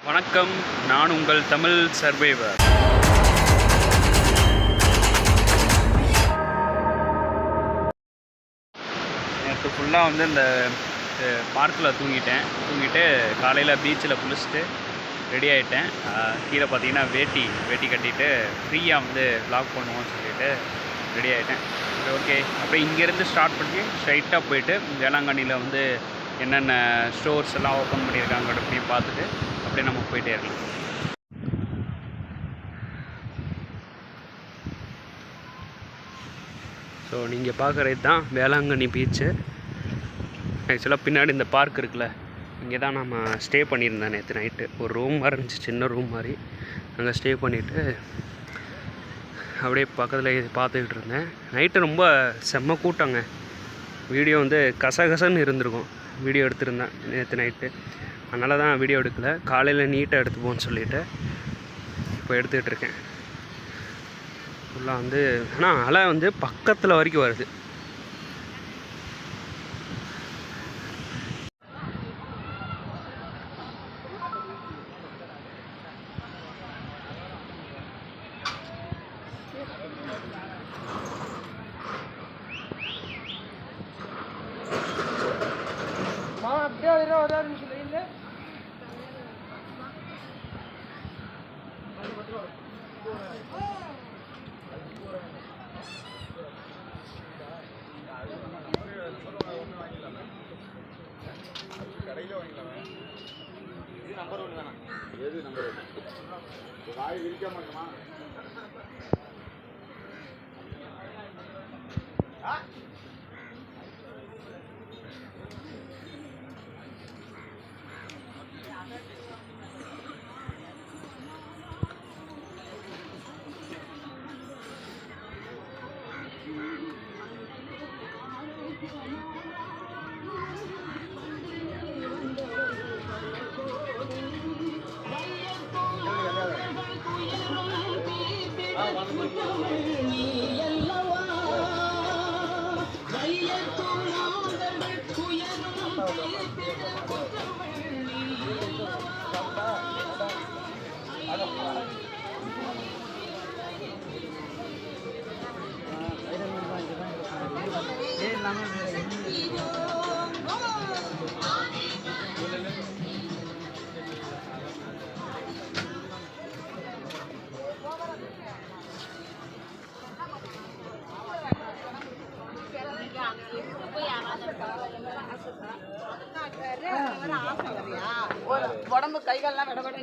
வணக்கம், நான் உங்கள் தமிழ் சர்வைவர். நேற்று ஃபுல்லாக இந்த பார்க்கில் தூங்கிட்டு காலையில் பீச்சில் குளிச்சுட்டு ரெடி ஆகிட்டேன். கீழே பார்த்தீங்கன்னா வேட்டி கட்டிட்டு ஃப்ரீயாக வ்ளாக் பண்ணுவோம்னு சொல்லிட்டு ரெடி ஆகிட்டேன். சரி, ஓகே. அப்படியே இங்கேருந்து ஸ்டார்ட் பண்ணி ஸ்ட்ரைட்டாக போயிட்டு வேளாங்கண்ணியில் என்னென்ன ஸ்டோர்ஸ் எல்லாம் ஓப்பன் பண்ணியிருக்காங்க அப்படின்னு பார்த்துட்டு அப்படியே நம்ம போயிட்டே இருக்கலாம். ஸோ நீங்கள் பார்க்குறது தான் வேளாங்கண்ணி பீச்சு. ஆக்சுவலாக பின்னாடி இந்த பார்க் இருக்குல்ல, இங்கே தான் நம்ம ஸ்டே பண்ணியிருந்தேன் நேற்று நைட்டு. ஒரு ரூம் மாதிரி இருந்துச்சு, சின்ன ரூம் மாதிரி. அங்கே ஸ்டே பண்ணிவிட்டு அப்படியே பக்கத்தில் பார்த்துக்கிட்டு இருந்தேன். நைட்டு ரொம்ப செம்ம கூட்டங்க. வீடியோ கசகசன்னு இருந்திருக்கும். வீடியோ எடுத்திருந்தேன் நேற்று நைட்டு, அதனால தான் வீடியோ எடுக்கலை. காலையில் நீட்டாக எடுத்துப்போன்னு சொல்லிவிட்டு இப்போ எடுத்துக்கிட்டு இருக்கேன். ஃபுல்லாக ஆனால் அலை பக்கத்தில் வரைக்கும் வருது. கடையில் வாங்கிக்கலாம். இது நம்பர் 1 தானே? எது நம்பர் 1? வாய் விரிக்க மாட்டோமா? உடம்பு கைகால்லாம் விடப்பட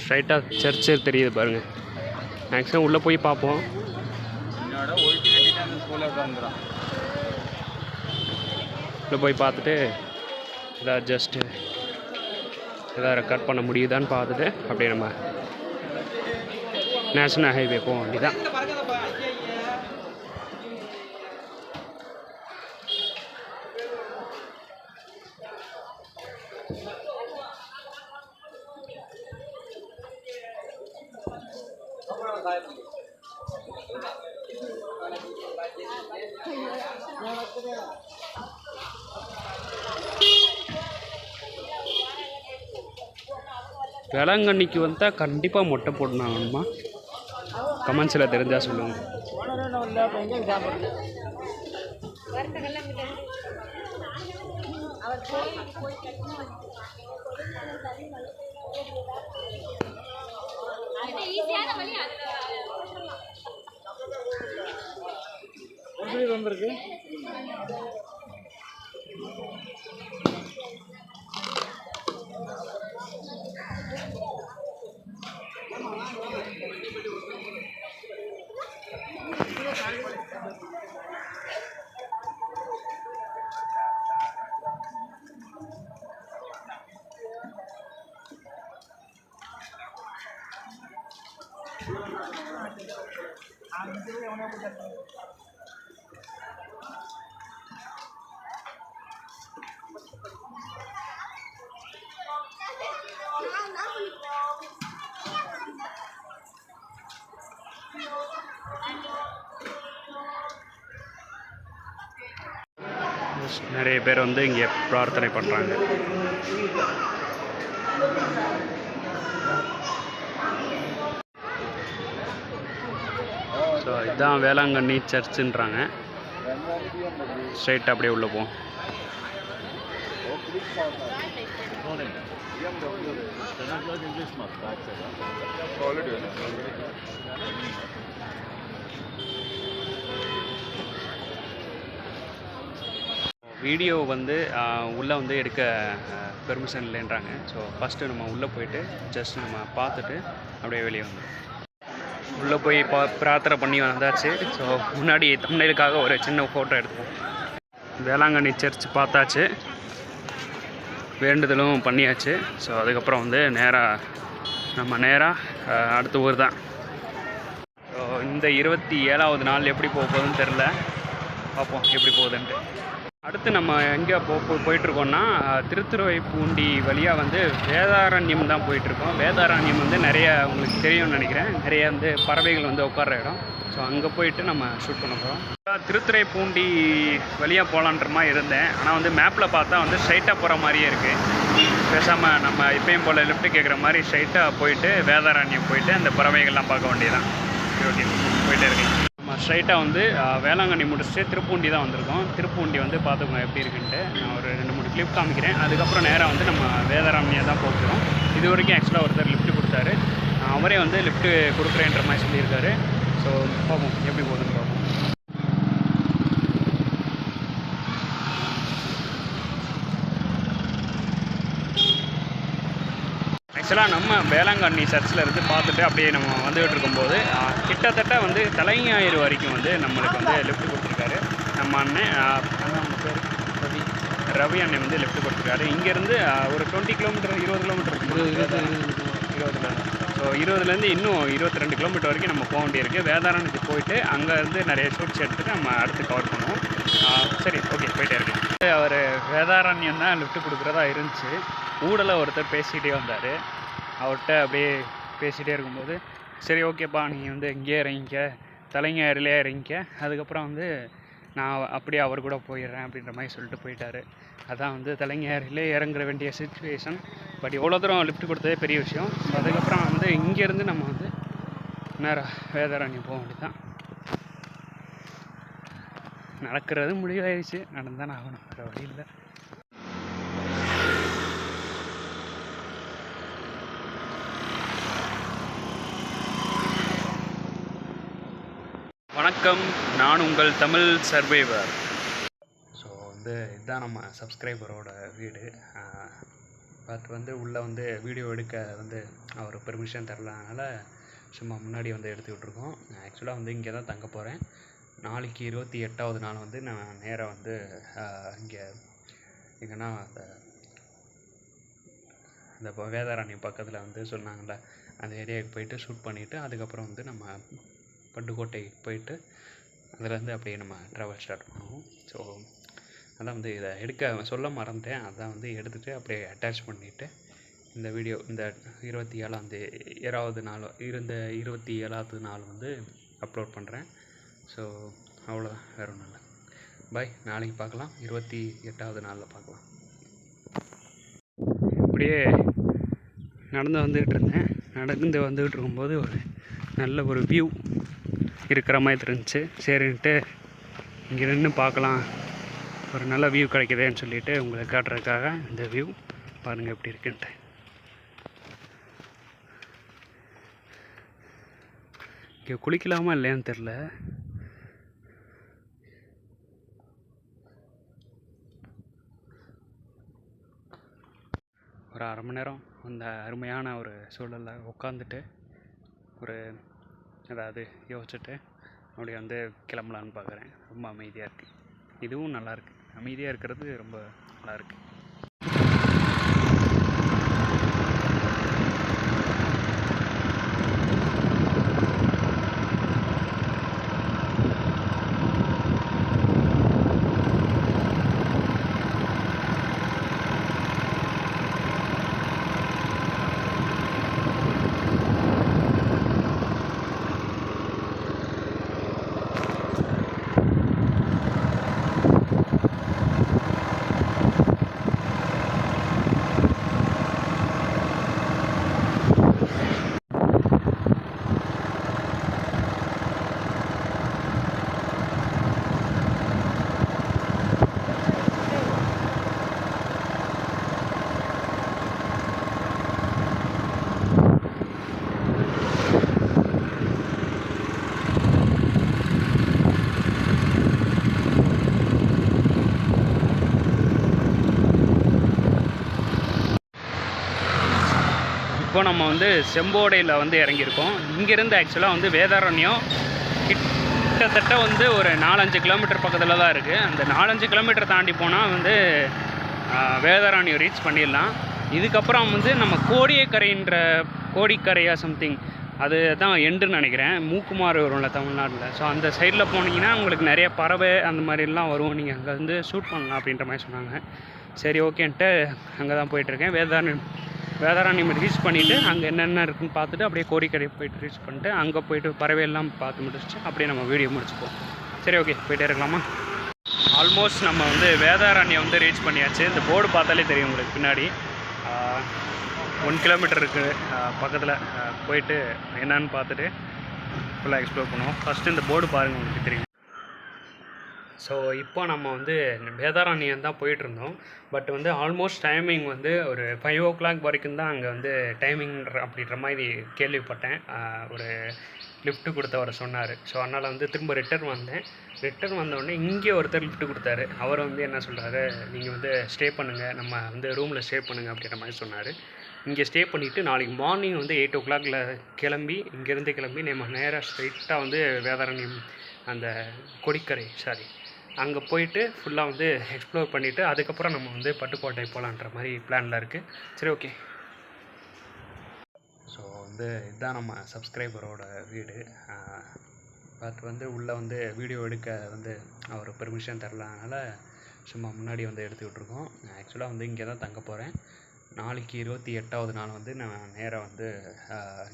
ஸ்ட்ரைட்டாக சர்ச்சு தெரியுது பாருங்கள். மேக்ஸிமம் உள்ளே போய் பார்ப்போம். உள்ளே போய் பார்த்துட்டு ஏதாவது ஏதாவது ரெக்கார்ட் பண்ண முடியுதான்னு பார்த்துட்டு அப்படியே நம்ம நேஷ்னல் ஹைவே போக வேண்டியதான். வேளாங்கண்ணிக்கு வந்தால் கண்டிப்பாக மொட்டை போடணுமா? கமெண்ட்ஸில் தெரிஞ்சால் சொல்லுங்கள். வந்திருக்கு. நிறைய பேர் வந்து இங்கே பிரார்த்தனை பண்ணுறாங்க. ஸோ இதுதான் வேளாங்கண்ணி சர்ச்சுன்றாங்க. ஸ்ட்ரைட்டாக அப்படியே உள்ளே போவோம். வீடியோ வந்து உள்ளே வந்து எடுக்க பெர்மிஷன் இல்லைன்றாங்க. ஸோ ஃபஸ்ட்டு நம்ம உள்ளே போயிட்டு ஜஸ்ட் நம்ம பார்த்துட்டு அப்படியே வெளியே வந்தோம். உள்ளே போய் பிரார்த்தனை பண்ணி வந்தாச்சு. ஸோ முன்னாடி தமிழுக்காக ஒரு சின்ன ஃபோட்டோ எடுத்தோம். வேளாங்கண்ணி சர்ச் பார்த்தாச்சு, வேண்டுதலும் பண்ணியாச்சு. ஸோ அதுக்கப்புறம் வந்து நேராக அடுத்த ஊர் தான். ஸோ இந்த 27வது நாள் எப்படி போகுதுன்னு தெரில, பார்ப்போம் எப்படி போகுதுன்ட்டு. அடுத்து நம்ம எங்கே போயிட்டுருக்கோம்னா திருத்துறைப்பூண்டி வழியாக வந்து வேதாரண்யம் தான் போயிட்டுருக்கோம். வேதாரண்யம் வந்து நிறைய உங்களுக்கு தெரியும்னு நினைக்கிறேன். நிறைய வந்து பறவைகள் வந்து உட்கார்ற இடம். ஸோ அங்கே போயிட்டு நம்ம ஷூட் பண்ண போகிறோம். திருத்துறைப்பூண்டி வழியாக போகலான்ற மாதிரி இருந்தேன். ஆனால் வந்து மேப்பில் பார்த்தா வந்து ஸ்ட்ரைட்டாக போகிற மாதிரியே இருக்குது. பேசாமல் நம்ம இப்பயும் போல் லெஃப்ட்டு கேட்குற மாதிரி ஸ்ட்ரைட்டாக போயிட்டு வேதாரண்யம் போயிட்டு அந்த பறவைகள்லாம் பார்க்க வேண்டியதான். ஓகே, போயிட்டே இருக்கேன். நம்ம ஸ்ட்ரைட்டாக வந்து வேளாங்கண்ணி முடிச்சுட்டு திருப்பூண்டி தான் வந்திருக்கோம். திருப்பூண்டி வந்து பார்த்துக்கோங்க எப்படி இருக்குன்ட்டு. நான் ஒரு 2-3 கிளிப் காமிக்கிறேன். அதுக்கப்புறம் நேராக வந்து நம்ம வேதாரண்யம் தான் போகிறோம். இது வரைக்கும் ஆக்சுவலாக ஒருத்தர் லிஃப்ட் கொடுத்தாரு. அவரே வந்து லிஃப்ட்டு கொடுக்குறேன்ற மாதிரி சொல்லியிருக்காரு. ஸோ பார்ப்போம் எப்படி போகுதுன்னு பார்ப்போம். ஆக்சுவலாக நம்ம வேளாங்கண்ணி சர்ச்சில் இருந்து பார்த்துட்டு அப்படியே நம்ம வந்துகிட்டு இருக்கும்போது கிட்டத்தட்ட வந்து தலைஞாயிறு வரைக்கும் வந்து நம்மளுக்கு வந்து லிஃப்ட் கொடுத்துருக்காரு நம்ம அண்ணன் பேர் ரவி அண்ணன் வந்து லிஃப்ட் கொடுத்துருக்காரு. இங்கேருந்து ஒரு 20 கிலோமீட்டர் 20 கிலோமீட்டர் இருக்குது. 20 ஸோ 20லேருந்து இன்னும் 22 கிலோமீட்டர் வரைக்கும் நம்ம போக வேண்டியிருக்கு. வேதாரண்யத்துக்கு போயிட்டு அங்கேருந்து நிறைய ஷூட்ஸ் எடுத்துகிட்டு நம்ம அடுத்து கவர் பண்ணுவோம். சரி, ஓகே, போயிட்டே இருக்கேன். அவர் வேதாரண்யம் தான் லிஃப்ட் கொடுக்குறதா இருந்துச்சு. ஊடலில் ஒருத்தர் பேசிகிட்டே வந்தார். அவர்கிட்ட அப்படியே பேசிகிட்டே இருக்கும்போது சரி ஓகேப்பா, நீங்கள் வந்து இங்கேயே இறங்கிக்க, தலைஞாயிறுலே இறங்கிக்க, அதுக்கப்புறம் வந்து நான் அப்படியே அவர் கூட போயிடுறேன் அப்படின்ற மாதிரி சொல்லிட்டு போயிட்டார். அதான் வந்து தலைஞாயிறுலே இறங்குற வேண்டிய சுச்சுவேஷன். பட் எவ்வளோ தூரம் லிஃப்ட் கொடுத்ததே பெரிய விஷயம். அதுக்கப்புறம் வந்து இங்கேருந்து நம்ம வந்து நேராக வேதாரண்யம் போக வேண்டியதான். நடக்கிறது முடிவாயிடுச்சு, நடந்தானே ஆகணும், வேறு வழி இல்லை. வணக்கம், நான் உங்கள் தமிழ் சர்வைவர். ஸோ வந்து இதுதான் நம்ம சப்ஸ்கிரைபரோட வீடு. பட் வந்து உள்ளே வந்து வீடியோ எடுக்க வந்து அவர் பெர்மிஷன் தரலனால சும்மா முன்னாடி வந்து எடுத்துக்கிட்டு இருக்கோம். ஆக்சுவலாக வந்து இங்கே தான் தங்க போகிறேன். நாளைக்கு 28வது நாள் வந்து நான் நேராக வந்து இங்கே எங்கன்னா அந்த வேதாரண்யம் பக்கத்தில் வந்து சொன்னாங்கள்ல அந்த ஏரியாவுக்கு போயிட்டு ஷூட் பண்ணிவிட்டு அதுக்கப்புறம் வந்து நம்ம பட்டுக்கோட்டைக்கு போயிட்டு அதுலேருந்து அப்படியே நம்ம ட்ராவல் ஸ்டார்ட் பண்ணுவோம். ஸோ அதான் வந்து இதை எடுக்க சொல்ல மறந்துட்டேன். அதான் வந்து எடுத்துகிட்டு அப்படியே அட்டாச் பண்ணிவிட்டு இந்த வீடியோ இந்த 27வது நாள் 27வது நாள் வந்து அப்லோட் பண்ணுறேன். ஸோ அவ்வளோதான், வேறு ஒன்றும் இல்லை. பாய், நாளைக்கு பார்க்கலாம். 28வது நாளில் பார்க்கலாம். இப்படியே நடந்து வந்துக்கிட்டு இருந்தேன். நடந்து வந்துக்கிட்டு இருக்கும்போது ஒரு நல்ல ஒரு வியூ இருக்கிற மாதிரி இருந்துச்சு. சரின்ட்டு இங்கே நின்று பார்க்கலாம், ஒரு நல்ல வியூ கிடைக்குதுன்னு சொல்லிட்டு உங்களுக்கு காட்டுறதுக்காக இந்த வியூ பாருங்கள் எப்படி இருக்குன்ட்டு. இங்கே குளிக்கலாமா இல்லையான்னு தெரில. ஒரு அரை மணி நேரம் அந்த அருமையான ஒரு சூழலில் உட்காந்துட்டு ஒரு அதாவது யோசிச்சுட்டு அப்படியே வந்து கிளம்பலான்னு பார்க்குறேன். ரொம்ப அமைதியாக இருக்குது. இதுவும் நல்லாயிருக்கு. அமைதியாக இருக்கிறது ரொம்ப நல்லாயிருக்கு. இப்போ நம்ம வந்து செம்போடையில் வந்து இறங்கியிருக்கோம். இங்கேருந்து ஆக்சுவலாக வந்து வேதாரண்யம் கிட்டத்தட்ட வந்து ஒரு 4-5 கிலோமீட்டர் பக்கத்தில் தான் இருக்குது. அந்த 4-5 கிலோமீட்டர் தாண்டி போனால் வந்து வேதாரண்யம் ரீச் பண்ணிடலாம். இதுக்கப்புறம் வந்து நம்ம கோடிக்கரையா சம்திங் அது தான் எண்டுன்னு நினைக்கிறேன். மூக்குமாறு வரும்ல தமிழ்நாட்டில். ஸோ அந்த சைடில் போனீங்கன்னா உங்களுக்கு நிறைய பறவை அந்த மாதிரிலாம் வரும். நீங்கள் அங்கே வந்து ஷூட் பண்ணலாம் அப்படின்ற மாதிரி சொன்னாங்க. சரி ஓகேன்ட்டு அங்கே தான் போயிட்டுருக்கேன். வேதாரண்யம் ரீச் பண்ணிவிட்டு அங்கே என்னென்ன இருக்குன்னு பார்த்துட்டு அப்படியே கோடிக்கரை போய்ட்டு ரீச் பண்ணிட்டு அங்கே போய்ட்டு பறவையெல்லாம் பார்த்து முடிச்சுட்டு அப்படியே நம்ம வீடியோ முடிச்சுப்போம். சரி ஓகே, போய்ட்டே இருக்கலாமா? ஆல்மோஸ்ட் நம்ம வந்து வேதாரண்யம் வந்து ரீச் பண்ணியாச்சு. இந்த போர்டு பார்த்தாலே தெரியும் உங்களுக்கு பின்னாடி. 1 கிலோமீட்டர் இருக்குது பக்கத்தில். போயிட்டு என்னன்னு பார்த்துட்டு ஃபுல்லாக எக்ஸ்ப்ளோர் பண்ணுவோம். ஃபஸ்ட்டு இந்த போர்டு பாருங்கள், உங்களுக்கு தெரியும். ஸோ இப்போ நம்ம வந்து வேதாரண்யம் தான் போயிட்டுருந்தோம். பட் வந்து ஆல்மோஸ்ட் டைமிங் வந்து ஒரு 5 o'clock வரைக்கும் தான் அங்கே வந்து டைமிங் அப்படின்ற மாதிரி கேள்விப்பட்டேன். ஒரு லிஃப்ட்டு கொடுத்தவர் சொன்னார். ஸோ அதனால் வந்து திரும்ப ரிட்டர்ன் வந்தோடனே இங்கே ஒருத்தர் லிஃப்ட்டு கொடுத்தாரு. அவர் வந்து என்ன சொல்கிறாரு, நீங்கள் வந்து ஸ்டே பண்ணுங்கள், நம்ம வந்து ரூமில் ஸ்டே பண்ணுங்கள் அப்படின்ற மாதிரி சொன்னார். இங்கே ஸ்டே பண்ணிவிட்டு நாளைக்கு மார்னிங் வந்து 8 o'clock இங்கேருந்து கிளம்பி நம்ம நேராக ஸ்ட்ரைட்டாக வந்து வேதாரண்யம் அந்த கொடிக்கரை அங்கே போயிட்டு ஃபுல்லாக வந்து எக்ஸ்ப்ளோர் பண்ணிவிட்டு அதுக்கப்புறம் நம்ம வந்து பட்டுக்கோட்டை போகலான்ற மாதிரி பிளானில் இருக்குது. சரி ஓகே. ஸோ வந்து இதுதான் நம்ம சப்ஸ்கிரைபரோட வீடு. பட் வந்து உள்ளே வந்து வீடியோ எடுக்க வந்து அவர் பெர்மிஷன் தரல. அதனால் சும்மா முன்னாடி வந்து எடுத்துக்கிட்டு இருக்கோம். ஆக்சுவலாக வந்து இங்கே தான் தங்க போகிறேன். நாளைக்கு 28வது நாள் வந்து நான் நேராக வந்து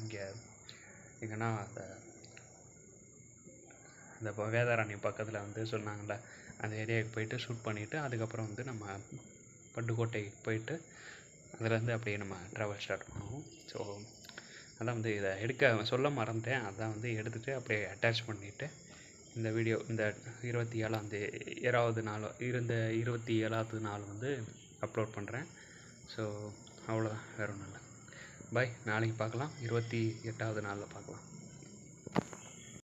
இங்கே எங்கன்னா அந்த வேதாரண்யம் பக்கத்தில் வந்து சொன்னாங்கள்ல அந்த ஏரியாவுக்கு போயிட்டு ஷூட் பண்ணிவிட்டு அதுக்கப்புறம் வந்து நம்ம பட்டுக்கோட்டைக்கு போயிட்டு அதுலேருந்து அப்படியே நம்ம ட்ராவல் ஸ்டார்ட் பண்ணுவோம். ஸோ அதான் வந்து இதை சொல்ல மறந்துட்டேன். அதான் வந்து எடுத்துகிட்டு அப்படியே அட்டாச் பண்ணிவிட்டு இந்த வீடியோ இந்த 27வது நாள் வந்து அப்லோட் பண்ணுறேன். ஸோ அவ்வளோதான், வேறு ஒன்றும் இல்லை. பாய், நாளைக்கு பார்க்கலாம். 28வது நாளில் பார்க்கலாம்.